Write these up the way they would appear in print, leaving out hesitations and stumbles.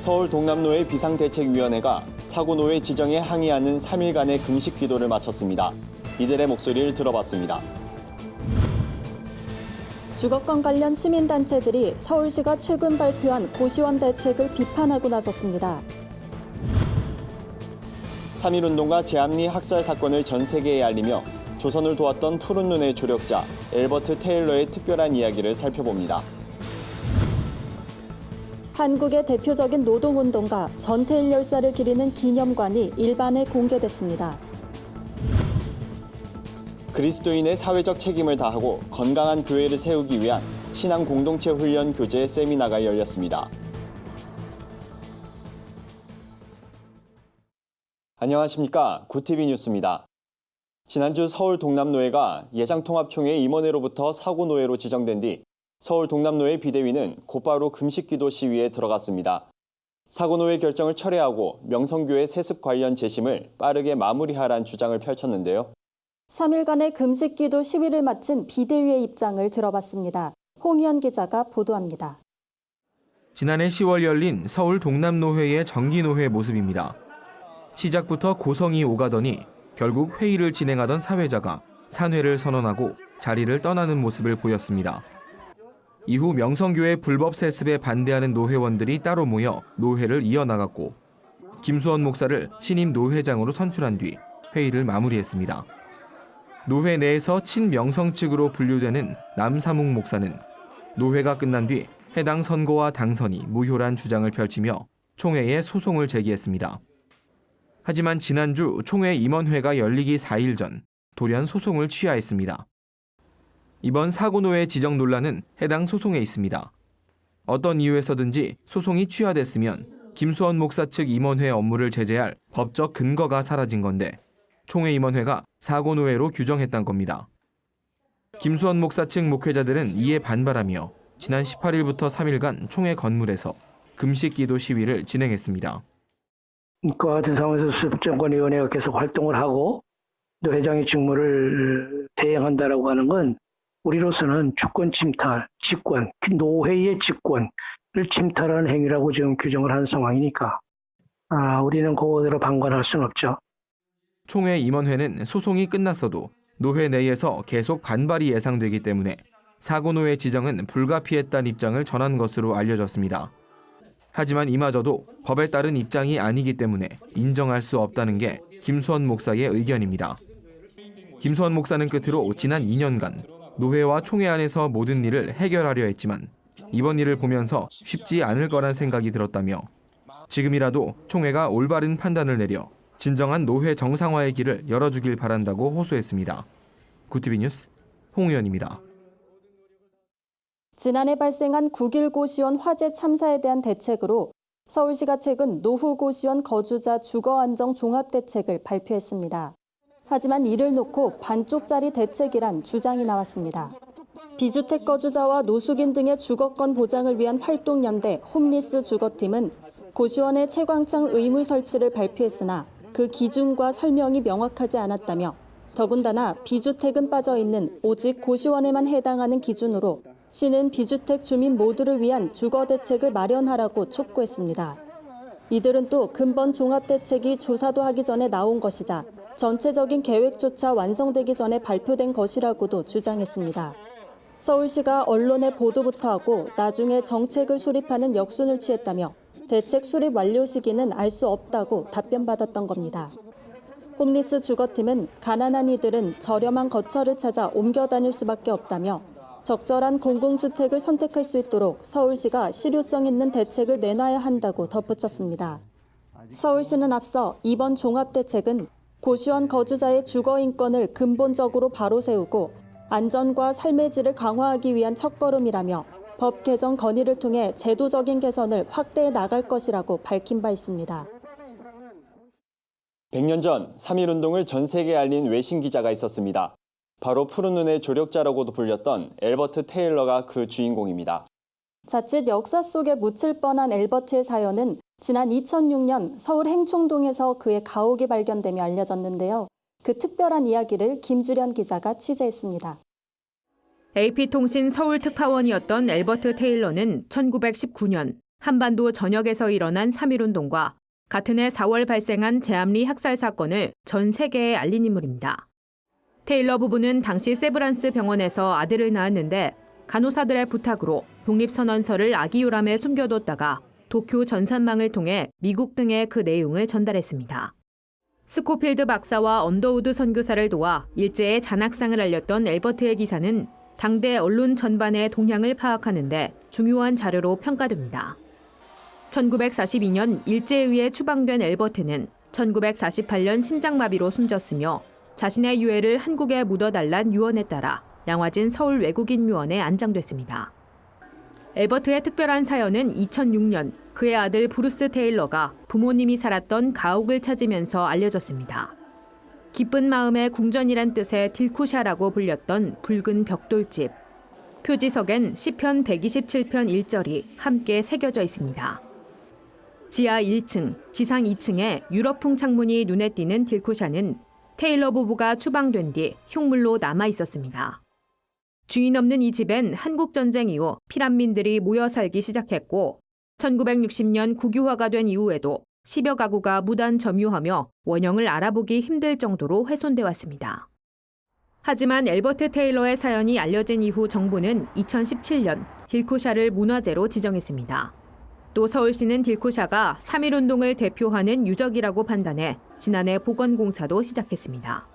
서울 동남노회 비상대책위원회가 사고노회 지정에 항의하는 3일간의 금식 기도를 마쳤습니다. 이들의 목소리를 들어봤습니다. 주거권 관련 시민단체들이 서울시가 최근 발표한 고시원 대책을 비판하고 나섰습니다. 3.1운동과 제암리 학살 사건을 전 세계에 알리며 조선을 도왔던 푸른 눈의 조력자 엘버트 테일러의 특별한 이야기를 살펴봅니다. 한국의 대표적인 노동운동가 전태일 열사를 기리는 기념관이 일반에 공개됐습니다. 그리스도인의 사회적 책임을 다하고 건강한 교회를 세우기 위한 신앙 공동체 훈련 교재 세미나가 열렸습니다. 안녕하십니까. 구티비 뉴스입니다. 지난주 서울 동남노회가 예장통합총회 임원회로부터 사고노회로 지정된 뒤 서울 동남노회 비대위는 곧바로 금식기도 시위에 들어갔습니다. 사고노회 결정을 철회하고 명성교회 세습 관련 재심을 빠르게 마무리하라는 주장을 펼쳤는데요. 3일간의 금식기도 시위를 마친 비대위의 입장을 들어봤습니다. 홍희연 기자가 보도합니다. 지난해 10월 열린 서울 동남노회의 정기노회 모습입니다. 시작부터 고성이 오가더니 결국 회의를 진행하던 사회자가 산회를 선언하고 자리를 떠나는 모습을 보였습니다. 이후 명성교회 불법 세습에 반대하는 노회원들이 따로 모여 노회를 이어나갔고 김수원 목사를 신임 노회장으로 선출한 뒤 회의를 마무리했습니다. 노회 내에서 친명성 측으로 분류되는 남사묵 목사는 노회가 끝난 뒤 해당 선거와 당선이 무효란 주장을 펼치며 총회에 소송을 제기했습니다. 하지만 지난주 총회 임원회가 열리기 4일 전 돌연 소송을 취하했습니다. 이번 사고노회 지정 논란은 해당 소송에 있습니다. 어떤 이유에서든지 소송이 취하됐으면 김수원 목사 측 임원회 업무를 제재할 법적 근거가 사라진 건데 총회 임원회가 사고노회로 규정했단 겁니다. 김수원 목사 측 목회자들은 이에 반발하며 지난 18일부터 3일간 총회 건물에서 금식기도 시위를 진행했습니다. 그와 같은 상황에서 수습정권위원회가 계속 활동을 하고 또 회장의 직무를 대행한다라고 하는 건 우리로서는 주권 침탈, 직권, 노회의 직권을 침탈하는 행위라고 지금 규정을 한 상황이니까 우리는 그거대로 방관할 수는 없죠. 총회 임원회는 소송이 끝났어도 노회 내에서 계속 반발이 예상되기 때문에 사고노회 지정은 불가피했다는 입장을 전한 것으로 알려졌습니다. 하지만 이마저도 법에 따른 입장이 아니기 때문에 인정할 수 없다는 게 김수원 목사의 의견입니다. 김수원 목사는 끝으로 지난 2년간 노회와 총회 안에서 모든 일을 해결하려 했지만 이번 일을 보면서 쉽지 않을 거란 생각이 들었다며 지금이라도 총회가 올바른 판단을 내려 진정한 노회 정상화의 길을 열어주길 바란다고 호소했습니다. 구티비 뉴스 홍의연입니다. 지난해 발생한 9.1 고시원 화재 참사에 대한 대책으로 서울시가 최근 노후 고시원 거주자 주거 안정 종합대책을 발표했습니다. 하지만 이를 놓고 반쪽짜리 대책이란 주장이 나왔습니다. 비주택 거주자와 노숙인 등의 주거권 보장을 위한 활동연대 홈리스 주거팀은 고시원의 채광창 의무 설치를 발표했으나 그 기준과 설명이 명확하지 않았다며 더군다나 비주택은 빠져있는 오직 고시원에만 해당하는 기준으로 시는 비주택 주민 모두를 위한 주거 대책을 마련하라고 촉구했습니다. 이들은 또 근본 종합대책이 조사도 하기 전에 나온 것이자 전체적인 계획조차 완성되기 전에 발표된 것이라고도 주장했습니다. 서울시가 언론의 보도부터 하고 나중에 정책을 수립하는 역순을 취했다며 대책 수립 완료 시기는 알 수 없다고 답변받았던 겁니다. 홈리스 주거팀은 가난한 이들은 저렴한 거처를 찾아 옮겨 다닐 수밖에 없다며 적절한 공공주택을 선택할 수 있도록 서울시가 실효성 있는 대책을 내놔야 한다고 덧붙였습니다. 서울시는 앞서 이번 종합대책은 고시원 거주자의 주거 인권을 근본적으로 바로 세우고 안전과 삶의 질을 강화하기 위한 첫걸음이라며 법 개정 건의를 통해 제도적인 개선을 확대해 나갈 것이라고 밝힌 바 있습니다. 100년 전 3.1운동을 전 세계에 알린 외신 기자가 있었습니다. 바로 푸른 눈의 조력자라고도 불렸던 엘버트 테일러가 그 주인공입니다. 자칫 역사 속에 묻힐 뻔한 엘버트의 사연은 지난 2006년 서울 행총동에서 그의 가옥이 발견되며 알려졌는데요. 그 특별한 이야기를 김주련 기자가 취재했습니다. AP통신 서울 특파원이었던 엘버트 테일러는 1919년 한반도 전역에서 일어난 3.1운동과 같은 해 4월 발생한 제암리 학살 사건을 전 세계에 알린 인물입니다. 테일러 부부는 당시 세브란스 병원에서 아들을 낳았는데 간호사들의 부탁으로 독립선언서를 아기 요람에 숨겨뒀다가 도쿄 전산망을 통해 미국 등에 그 내용을 전달했습니다. 스코필드 박사와 언더우드 선교사를 도와 일제의 잔학상을 알렸던 엘버트의 기사는 당대 언론 전반의 동향을 파악하는 데 중요한 자료로 평가됩니다. 1942년 일제에 의해 추방된 엘버트는 1948년 심장마비로 숨졌으며 자신의 유해를 한국에 묻어달란 유언에 따라 양화진 서울 외국인 묘원에 안장됐습니다. 엘버트의 특별한 사연은 2006년 그의 아들 브루스 테일러가 부모님이 살았던 가옥을 찾으면서 알려졌습니다. 기쁜 마음의 궁전이란 뜻의 딜쿠샤라고 불렸던 붉은 벽돌집. 표지석엔 시편 127편 1절이 함께 새겨져 있습니다. 지하 1층, 지상 2층에 유럽풍 창문이 눈에 띄는 딜쿠샤는 테일러 부부가 추방된 뒤 흉물로 남아 있었습니다. 주인 없는 이 집엔 한국전쟁 이후 피난민들이 모여 살기 시작했고 1960년 국유화가 된 이후에도 10여 가구가 무단 점유하며 원형을 알아보기 힘들 정도로 훼손돼 왔습니다. 하지만 엘버트 테일러의 사연이 알려진 이후 정부는 2017년 딜쿠샤를 문화재로 지정했습니다. 또 서울시는 딜쿠샤가 3.1운동을 대표하는 유적이라고 판단해 지난해 복원공사도 시작했습니다.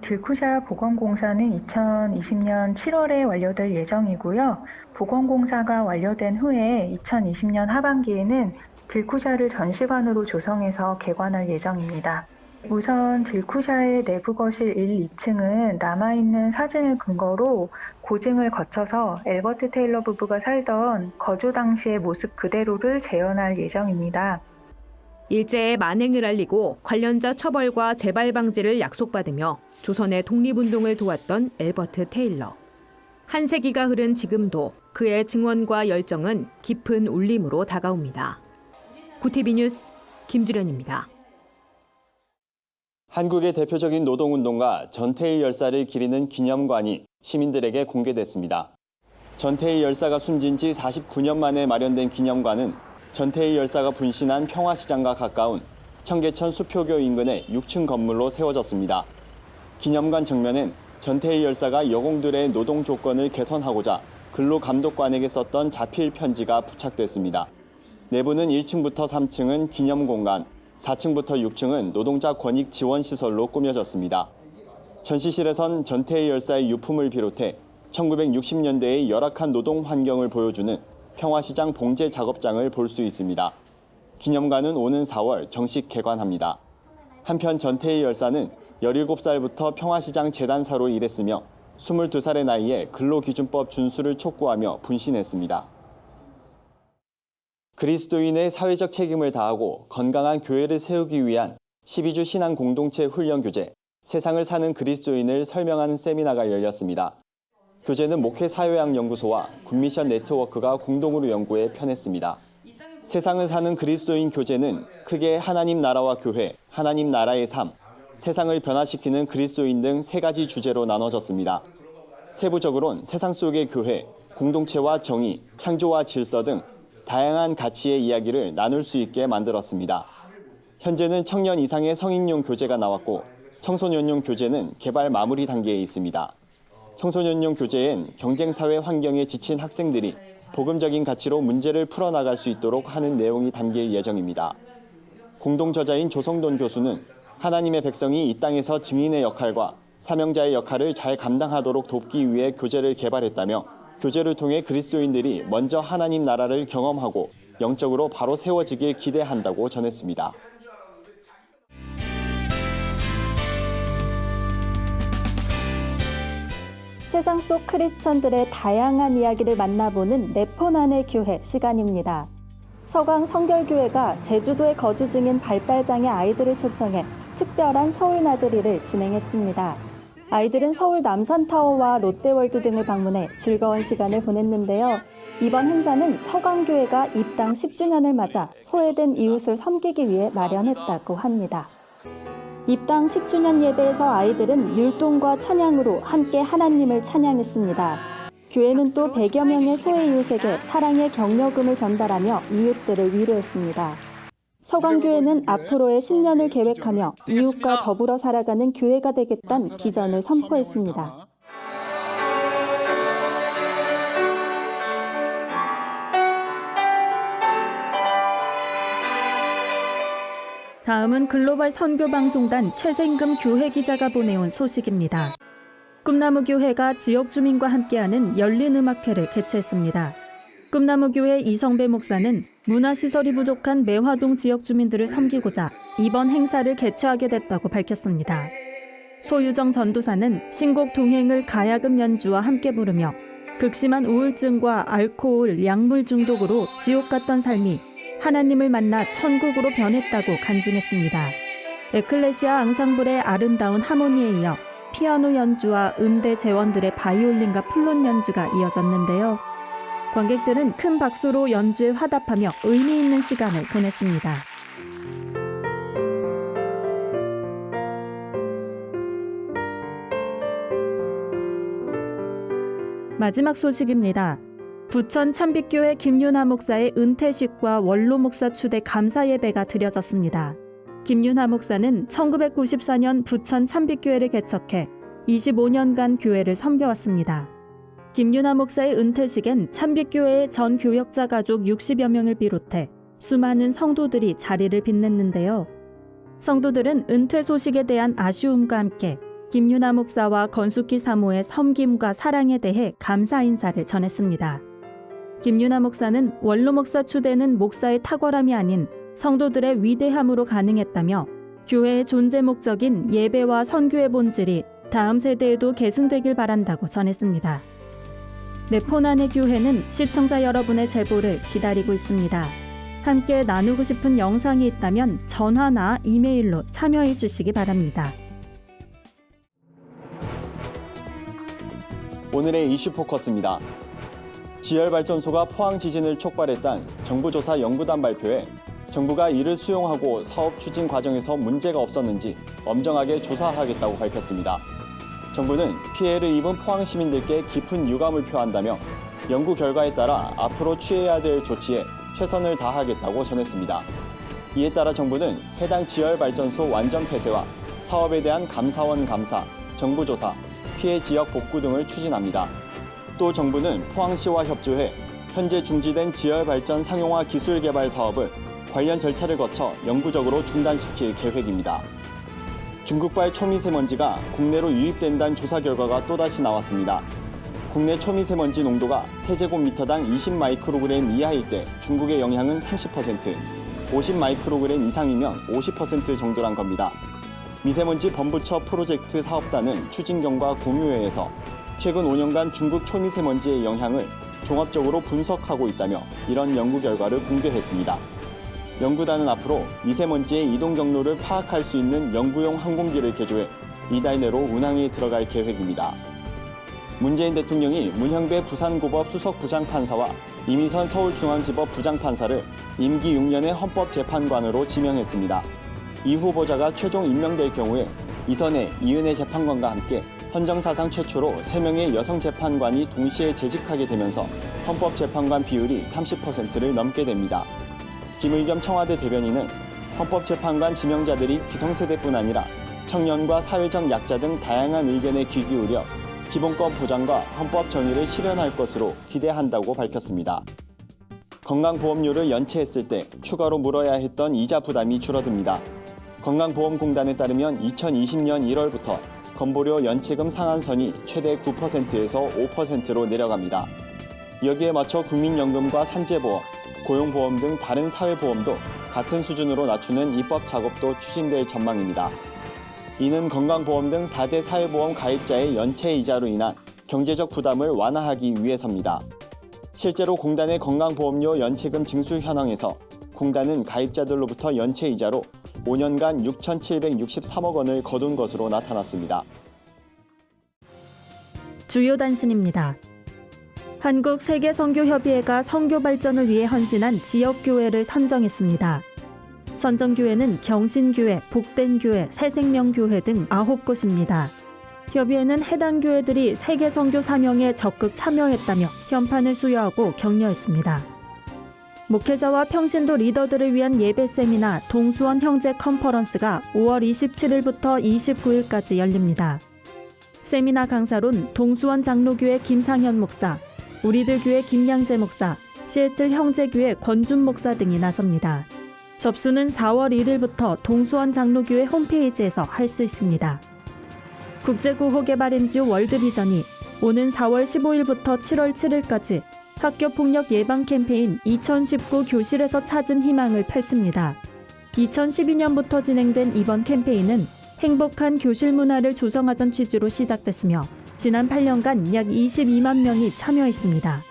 딜쿠샤 복원공사는 2020년 7월에 완료될 예정이고요. 복원공사가 완료된 후에 2020년 하반기에는 딜쿠샤를 전시관으로 조성해서 개관할 예정입니다. 우선 딜쿠샤의 내부 거실 1, 2층은 남아있는 사진을 근거로 고증을 거쳐서 엘버트 테일러 부부가 살던 거주 당시의 모습 그대로를 재현할 예정입니다. 일제의 만행을 알리고 관련자 처벌과 재발 방지를 약속받으며 조선의 독립운동을 도왔던 엘버트 테일러. 한 세기가 흐른 지금도 그의 증언과 열정은 깊은 울림으로 다가옵니다. 구티비 뉴스 김주련입니다. 한국의 대표적인 노동운동가 전태일 열사를 기리는 기념관이 시민들에게 공개됐습니다. 전태일 열사가 숨진 지 49년 만에 마련된 기념관은 전태일 열사가 분신한 평화시장과 가까운 청계천 수표교 인근의 6층 건물로 세워졌습니다. 기념관 정면엔 전태일 열사가 여공들의 노동 조건을 개선하고자 근로감독관에게 썼던 자필 편지가 부착됐습니다. 내부는 1층부터 3층은 기념공간, 4층부터 6층은 노동자 권익 지원 시설로 꾸며졌습니다. 전시실에선 전태일 열사의 유품을 비롯해 1960년대의 열악한 노동 환경을 보여주는 평화시장 봉제 작업장을 볼 수 있습니다. 기념관은 오는 4월 정식 개관합니다. 한편 전태일 열사는 17살부터 평화시장 재단사로 일했으며 22살의 나이에 근로기준법 준수를 촉구하며 분신했습니다. 그리스도인의 사회적 책임을 다하고 건강한 교회를 세우기 위한 12주 신앙 공동체 훈련 교재 세상을 사는 그리스도인을 설명하는 세미나가 열렸습니다. 교재는 목회사회학연구소와 굿미션 네트워크가 공동으로 연구해 펴냈습니다. 세상을 사는 그리스도인 교재는 크게 하나님 나라와 교회, 하나님 나라의 삶, 세상을 변화시키는 그리스도인 등 3가지 주제로 나눠졌습니다. 세부적으로는 세상 속의 교회, 공동체와 정의, 창조와 질서 등 다양한 가치의 이야기를 나눌 수 있게 만들었습니다. 현재는 청년 이상의 성인용 교재가 나왔고 청소년용 교재는 개발 마무리 단계에 있습니다. 청소년용 교재엔 경쟁사회 환경에 지친 학생들이 복음적인 가치로 문제를 풀어나갈 수 있도록 하는 내용이 담길 예정입니다. 공동저자인 조성돈 교수는 하나님의 백성이 이 땅에서 증인의 역할과 사명자의 역할을 잘 감당하도록 돕기 위해 교재를 개발했다며 교재를 통해 그리스도인들이 먼저 하나님 나라를 경험하고 영적으로 바로 세워지길 기대한다고 전했습니다. 세상 속 크리스천들의 다양한 이야기를 만나보는 레포난의 교회 시간입니다. 서강 성결교회가 제주도에 거주 중인 발달장애 아이들을 초청해 특별한 서울 나들이를 진행했습니다. 아이들은 서울 남산타워와 롯데월드 등을 방문해 즐거운 시간을 보냈는데요. 이번 행사는 서강교회가 입당 10주년을 맞아 소외된 이웃을 섬기기 위해 마련했다고 합니다. 입당 10주년 예배에서 아이들은 율동과 찬양으로 함께 하나님을 찬양했습니다. 교회는 또 100여 명의 소외 이웃에게 사랑의 격려금을 전달하며 이웃들을 위로했습니다. 서강교회는 앞으로의 10년을 계획하며 이웃과 더불어 살아가는 교회가 되겠다는 비전을 선포했습니다. 다음은 글로벌 선교방송단 최생금 교회 기자가 보내온 소식입니다. 꿈나무교회가 지역 주민과 함께하는 열린 음악회를 개최했습니다. 꿈나무교회 이성배 목사는 문화시설이 부족한 매화동 지역 주민들을 섬기고자 이번 행사를 개최하게 됐다고 밝혔습니다. 소유정 전도사는 신곡 동행을 가야금 연주와 함께 부르며 극심한 우울증과 알코올, 약물 중독으로 지옥 같던 삶이 하나님을 만나 천국으로 변했다고 간증했습니다. 에클레시아 앙상블의 아름다운 하모니에 이어 피아노 연주와 음대 재원들의 바이올린과 플룻 연주가 이어졌는데요. 관객들은 큰 박수로 연주에 화답하며 의미 있는 시간을 보냈습니다. 마지막 소식입니다. 부천 참빛교회 김윤하 목사의 은퇴식과 원로 목사 추대 감사 예배가 드려졌습니다. 김윤하 목사는 1994년 부천 참빛교회를 개척해 25년간 교회를 섬겨왔습니다. 김윤하 목사의 은퇴식엔 참빛교회의 전 교역자 가족 60여 명을 비롯해 수많은 성도들이 자리를 빛냈는데요. 성도들은 은퇴 소식에 대한 아쉬움과 함께 김윤하 목사와 건숙희 사모의 섬김과 사랑에 대해 감사 인사를 전했습니다. 김윤하 목사는 원로 목사 추대는 목사의 탁월함이 아닌 성도들의 위대함으로 가능했다며 교회의 존재 목적인 예배와 선교의 본질이 다음 세대에도 계승되길 바란다고 전했습니다. 네포난의 교회는 시청자 여러분의 제보를 기다리고 있습니다. 함께 나누고 싶은 영상이 있다면 전화나 이메일로 참여해 주시기 바랍니다. 오늘의 이슈 포커스입니다. 지열발전소가 포항 지진을 촉발했다는 정부조사 연구단 발표에 정부가 이를 수용하고 사업 추진 과정에서 문제가 없었는지 엄정하게 조사하겠다고 밝혔습니다. 정부는 피해를 입은 포항 시민들께 깊은 유감을 표한다며 연구 결과에 따라 앞으로 취해야 될 조치에 최선을 다하겠다고 전했습니다. 이에 따라 정부는 해당 지열발전소 완전 폐쇄와 사업에 대한 감사원 감사, 정부 조사, 피해 지역 복구 등을 추진합니다. 또 정부는 포항시와 협조해 현재 중지된 지열발전 상용화 기술 개발 사업을 관련 절차를 거쳐 영구적으로 중단시킬 계획입니다. 중국발 초미세먼지가 국내로 유입된다는 조사 결과가 또다시 나왔습니다. 국내 초미세먼지 농도가 세제곱미터당 20마이크로그램 이하일 때 중국의 영향은 30%, 50마이크로그램 이상이면 50% 정도란 겁니다. 미세먼지 범부처 프로젝트 사업단은 추진경과 공유회에서 최근 5년간 중국 초미세먼지의 영향을 종합적으로 분석하고 있다며 이런 연구 결과를 공개했습니다. 연구단은 앞으로 미세먼지의 이동 경로를 파악할 수 있는 연구용 항공기를 개조해 이달 내로 운항에 들어갈 계획입니다. 문재인 대통령이 문형배 부산고법 수석부장판사와 이미선 서울중앙지법 부장판사를 임기 6년의 헌법재판관으로 지명했습니다. 이 후보자가 최종 임명될 경우에 이선혜, 이은혜 재판관과 함께 헌정사상 최초로 3명의 여성 재판관이 동시에 재직하게 되면서 헌법재판관 비율이 30%를 넘게 됩니다. 김의겸 청와대 대변인은 헌법재판관 지명자들이 기성세대뿐 아니라 청년과 사회적 약자 등 다양한 의견에 귀 기울여 기본권 보장과 헌법 정의를 실현할 것으로 기대한다고 밝혔습니다. 건강보험료를 연체했을 때 추가로 물어야 했던 이자 부담이 줄어듭니다. 건강보험공단에 따르면 2020년 1월부터 건보료 연체금 상한선이 최대 9%에서 5%로 내려갑니다. 여기에 맞춰 국민연금과 산재보험, 고용보험 등 다른 사회보험도 같은 수준으로 낮추는 입법 작업도 추진될 전망입니다. 이는 건강보험 등 4대 사회보험 가입자의 연체 이자로 인한 경제적 부담을 완화하기 위해서입니다. 실제로 공단의 건강보험료 연체금 징수 현황에서 공단은 가입자들로부터 연체 이자로 5년간 6,763억 원을 거둔 것으로 나타났습니다. 주요 단신입니다. 한국세계선교협의회가 선교 발전을 위해 헌신한 지역교회를 선정했습니다. 선정교회는 경신교회, 복된교회, 새생명교회 등 9곳입니다. 협의회는 해당 교회들이 세계 선교 사명에 적극 참여했다며 현판을 수여하고 격려했습니다. 목회자와 평신도 리더들을 위한 예배 세미나 동수원 형제 컨퍼런스가 5월 27일부터 29일까지 열립니다. 세미나 강사론 동수원 장로교회 김상현 목사, 우리들 교회 김양재 목사, 시애틀 형제교회 권준 목사 등이 나섭니다. 접수는 4월 1일부터 동수원 장로교회 홈페이지에서 할 수 있습니다. 국제구호개발 NGO 월드비전이 오는 4월 15일부터 7월 7일까지 학교폭력 예방 캠페인 2019 교실에서 찾은 희망을 펼칩니다. 2012년부터 진행된 이번 캠페인은 행복한 교실 문화를 조성하자는 취지로 시작됐으며 지난 8년간 약 22만 명이 참여했습니다.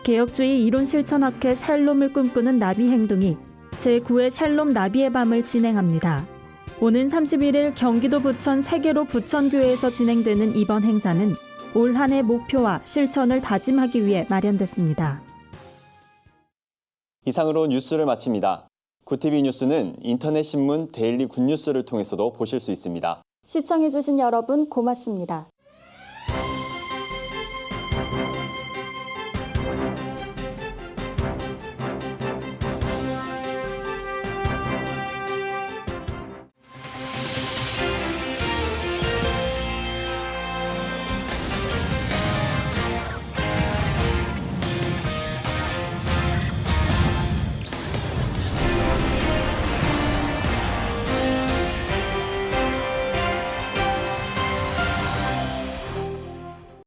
개혁주의 이론 실천학회 샬롬을 꿈꾸는 나비 행동이 제9회 샬롬 나비의 밤을 진행합니다. 오는 31일 경기도 부천 세계로 부천교회에서 진행되는 이번 행사는 올 한 해 목표와 실천을 다짐하기 위해 마련됐습니다. 이상으로 뉴스를 마칩니다. 구TV 뉴스는 인터넷 신문 데일리 굿뉴스를 통해서도 보실 수 있습니다. 시청해주신 여러분 고맙습니다.